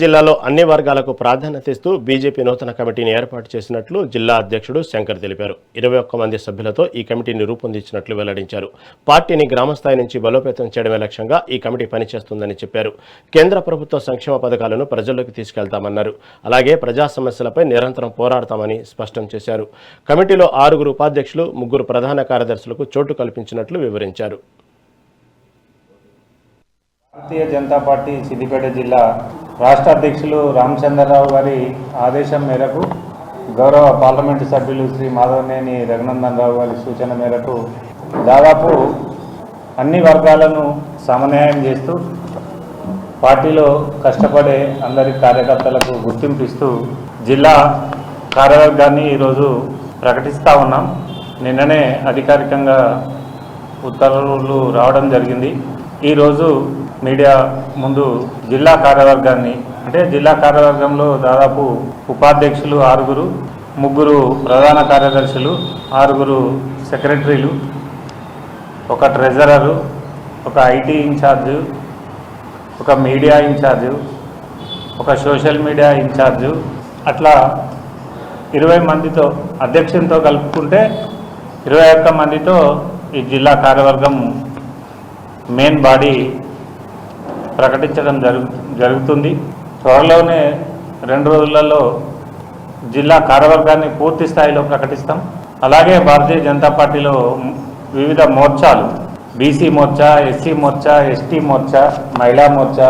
జిల్లాలో అన్ని వర్గాలకు ప్రాధాన్యత ఇస్తూ బీజేపీ నూతన కమిటీని ఏర్పాటు చేసినట్లు జిల్లా అధ్యక్షుడు శంకర్ తెలిపారు. 21 మంది సభ్యులతో ఈ కమిటీని రూపొందించినట్లు వెల్లడించారు. పార్టీని గ్రామస్థాయి నుంచి బలోపేతం చేయడమే లక్ష్యంగా ఈ కమిటీ పనిచేస్తుందని చెప్పారు. కేంద్ర ప్రభుత్వ సంక్షేమ పథకాలను ప్రజల్లోకి తీసుకెళ్తామన్నారు. అలాగే ప్రజా సమస్యలపై నిరంతరం పోరాడతామని స్పష్టం చేశారు. కమిటీలో 6 ఉపాధ్యక్షులు, 3 ప్రధాన కార్యదర్శులకు చోటు కల్పించినట్లు వివరించారు. భారతీయ జనతా పార్టీ సిద్దిపేట జిల్లా రాష్ట్ర అధ్యక్షులు రామచంద్రరావు గారి ఆదేశం మేరకు గౌరవ పార్లమెంటు సభ్యులు శ్రీ మాధవనేని రఘునందన్ రావు గారి సూచన మేరకు దాదాపు అన్ని వర్గాలను సమన్వయం చేస్తూ పార్టీలో కష్టపడే అందరి కార్యకర్తలకు గుర్తింపు ఇస్తూ జిల్లా కార్యవర్గాన్ని ఈరోజు ప్రకటిస్తూ ఉన్నాం. నిన్ననే అధికారికంగా ఉత్తర్వులు రావడం జరిగింది. ఈరోజు మీడియా ముందు జిల్లా కార్యవర్గాన్ని అంటే జిల్లా కార్యవర్గంలో దాదాపు ఉపాధ్యక్షులు 6, 3 ప్రధాన కార్యదర్శులు, 6 సెక్రటరీలు, 1 treasurer, 1 IT in charge, 1 media in charge, 1 social media in charge, అట్లా 20 మందితో అధ్యక్షునితో కలుపుకుంటే 21 మందితో ఈ జిల్లా కార్యవర్గం మెయిన్ బాడీ ప్రకటించడం జరుగుతుంది. త్వరలోనే 2 రోజులలో జిల్లా కార్యవర్గాన్ని పూర్తి స్థాయిలో ప్రకటిస్తాం. అలాగే భారతీయ జనతా పార్టీలో వివిధ మోర్చాలు, బీసీ మోర్చా, ఎస్సీ మోర్చా, ఎస్టీ మోర్చా, మహిళా మోర్చా,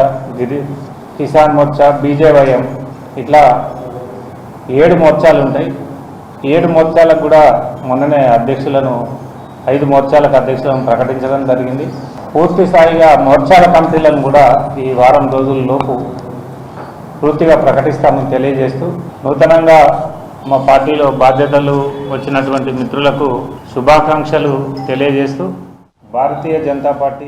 కిసాన్ మోర్చా, బీజేవైఎం, ఇట్లా 7 మోర్చాలు ఉంటాయి. 7 మోర్చాలకు కూడా మొన్ననే అధ్యక్షులను 5 మోర్చాలకు అధ్యక్షులను ప్రకటించడం జరిగింది. పూర్తి స్థాయిగా మోర్చాల కమిటీలను కూడా ఈ వారం రోజుల్లోపు పూర్తిగా ప్రకటిస్తామని తెలియజేస్తూ, నూతనంగా మా పార్టీలో బాధ్యతలు వచ్చినటువంటి మిత్రులకు శుభాకాంక్షలు తెలియజేస్తూ, భారతీయ జనతా పార్టీ